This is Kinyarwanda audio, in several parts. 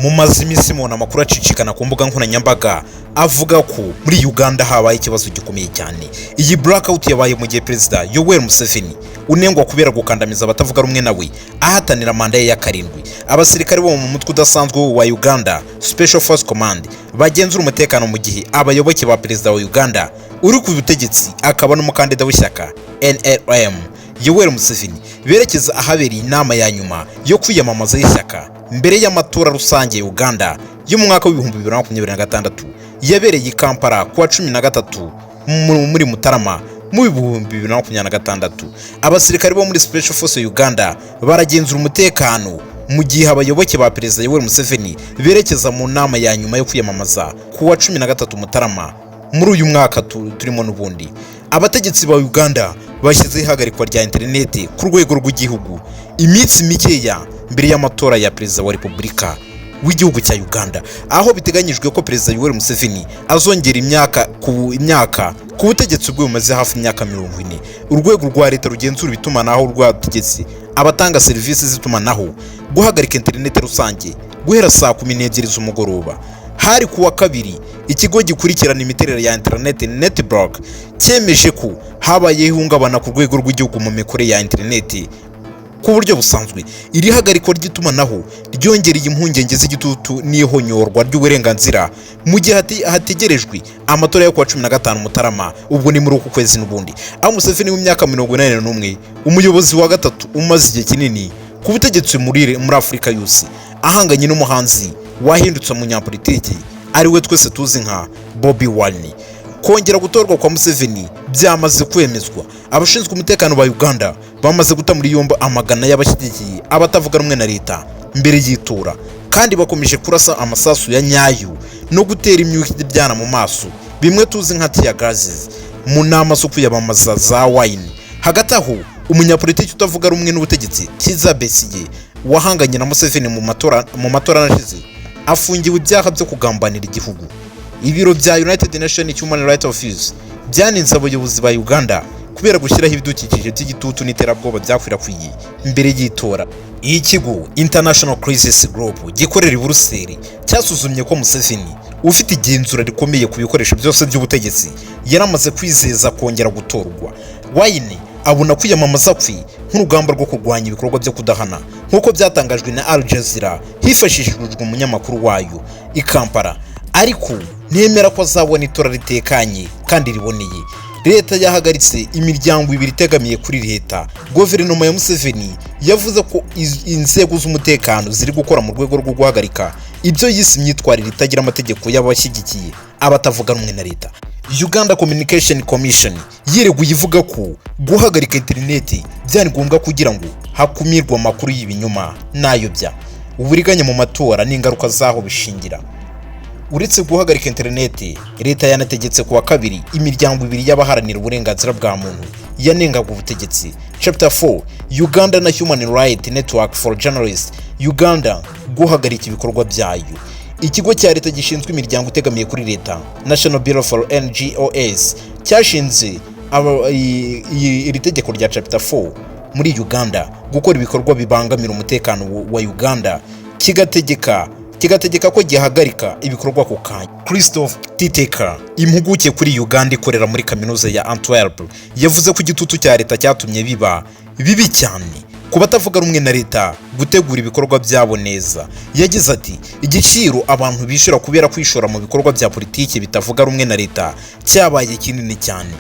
mu mazimisi mona makuru acicikana ku mbuga nkoranyambaga avuga ko muri Uganda habaye ikibazo gikomeye cyane. Iyi blackout yabaye mu gihe Perezida Yoweri Museveni unengwa kubera gukandamiza abatavuga rumwe nawe ahatanira manda ye ya karindwi. Abasirikare bo mu mutwe udasanzwe wa Uganda Special Force Command bagenzura umutekano mu gihe abayoboke ba Perezida wa Uganda uri ku butegetsi akaba n'umukandida w'ishyaka NRM Yoweri Museveni berekeza ahabereye inama ya nyuma yo kwiyamamaza y'ishyaka mbere y'amatora rusange ya Uganda yo mu mwaka w'ibihumbi 2026 yabereye i Kampala kuwa 13 muri Mutarama mu 2026. Abasirikare bo muri Special Force Uganda baragenzura umutekano mu gihe abayoboke ba Perezida Yoweri Museveni berekeza mu nama ya nyuma yo kwiyamamaza kuwa 13 Mutarama muri uyu mwaka turimo n'ubundi. Abategetsi ba Uganda bashyize ihagarikwa rya interineti ku rwego rw'igihugu iminsi mikeya mbere y'amatora ya Perezida wa Repubulika w'igihugu cya Uganda, aho biteganyijwe ko Perezida Yoweri Museveni azongera imyaka ku butegetsi bwe bumaze hafi imyaka 40. Urwego rwa leta rugenzura ibitumanaho rwategetse abatanga serivisi z'itumanaho guhagarika interineti rusange guhera saa 12 z'umugoroba. Hari kuwa kabiri ikigo gikurikirana imiterere ya internet Netblock cyemeje ko habaye ihungabana ku rwego rw'igihugu mu mikorere ya internet ku buryo busanzwe. Iri hagarikwa ry'itumanaho ryongereye impungenge z'igitutu n'ihonyorwa ry'uburenganzira mu gihe hategerejwe amatora yo kuwa 15 Mutarama, ubwo ni muri uku kwezi n'ubundi. Aho Museveni w'imyaka 81 umuyobozi wa gatatu umaze igihe kinini ku butegetsi muri Afurika yose ahanganye n'umuhanzi wahindutse umunyapolitiki ariwe twese tuzi nka Bobi Wine. Kongera gutorwa kwa Museveni byamaze kwemezwa. Abashinzwe umutekano ba Uganda bamaze guta muri yombo amagana y'abashyigikiye abatavuga rumwe na leta mbere y'itora, kandi bakomeje kurasa amasasu ya nyayo no gutera imyuka ibyana mu maso bimwe tuzi nka tear gases mu nama zo kwiyamamaza za Wine. Hagati aho umunyapolitiki utavuga rumwe n'ubutegetsi Kizza Besigye wahanganye na Museveni mu matora nashize afungiwe ibyaha byo kugambanira igihugu. Ibiro bya United Nations Human Rights Office byaninze abayobozi ba Uganda kubera gushyiraho ibidukikije by'igitutu n'iterabwoba byakwirakwiye mbere y'itora. Iyi kigo International Crisis Group gikorera i Buruseli cyasuzumye ko Museveni ufite igenzura rikomeye ku bikoresho byose by'ubutegetsi yaramaze kwizeza kongera gutorwa. Wine abona kwiyamamaza kwe nk'urugamba rwo kurwanya ibikorwa byo kudahana nk'uko byatangajwe na Al Jazeera hifashishijwe umunyamakuru wayo i Kampala, ariko nemera ko azabona itora ritekanye kandi riboneye. Leta yahagaritse imiryango ibiri itegamiye kuri leta. Guverinoma ya Museveni yavuze ko inzego z'umutekano ziri gukora mu rwego rwo guhagarika ibyo yise imyitwarire itagira amategeko y'abashyigikiye abatavuga rumwe na leta. Uganda Communication Commission yireguye ivuga ko guhagarika interineti byari ngombwa kugira ngo hakumirwe amakuru y'ibinyoma n'ayobya uburiganya mu matora n'ingaruka zaho bishingira. Uretse guhagarika interineti, leta yanategetse kuwa kabiri imiryango ibiri y'abaharanira uburenganzira bwa muntu yanengaga ubutegetsi. Chapter 4 Uganda na Human Rights Network for Journalists Uganda guhagarika ibikorwa byayo. Ikigo cya leta gishinzwe imiryango itegamiye kuri leta National Bureau for NGOs cyashinze iri tegeko rya Chapter 4 muri Uganda gukora ibikorwa bibangamira umutekano wa Uganda, kigategeka ko gihagarika ibikorwa ku kanya. Christophe Titeka, impuguke kuri Uganda ikorera muri kaminuza ya Antwerp, yavuze ko igitutu cya leta cyatumye bibi cyane ku batavuga rumwe na leta gutegura ibikorwa byabo neza. Yagize ati igiciro abantu bishura kubera kwishora mu bikorwa bya politiki bitavuga rumwe na leta cyabaye kinini cyane.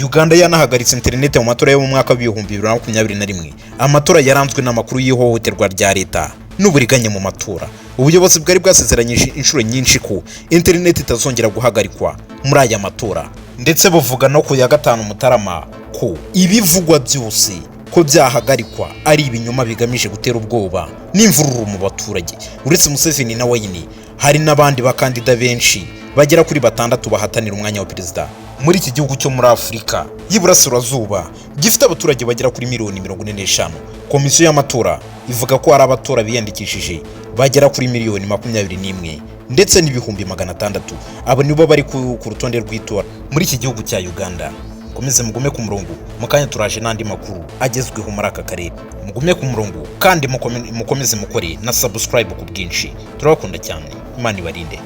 Uganda yanahagaritse interineti mu matora yo mu mwaka w'ibihumbi 2021. Amatora yaranzwe n'amakuru y'ihohoterwa rya leta n'uburiganya mu matora. Ubuyobozi bwari bwasezeranyije inshuro nyinshi ko interineti itazongera guhagarikwa muri aya matora, ndetse buvuga no ku ya 5 Mutarama ko ibivugwa byose ko byahagarikwa ari ibinyoma bigamije gutera ubwoba n'imvururu mu baturage. Uretse Museveni na Wine, hari n'abandi bakandida benshi bagera kuri 6 bahatanira umwanya wa perezida muri iki gihugu cyo muri Afurika y'Iburasirazuba gifite abaturage bagera kuri miliyoni 45. Komisiyo y'amatora ivuga ko hari abatora biyandikishije bagera kuri miliyoni 21 ndetse n'ibihumbi 600. Abo nibo bari ku rutonde rw'itora muri iki gihugu cya Uganda. mukomeze mugume ku murongo, mukanya turaje n'andi makuru agezweho muri aka karere. Mugume ku murongo kandi mukomeze mukore na subscribe ku bwinshi. Turabakunda cyane, Imana ibarinde.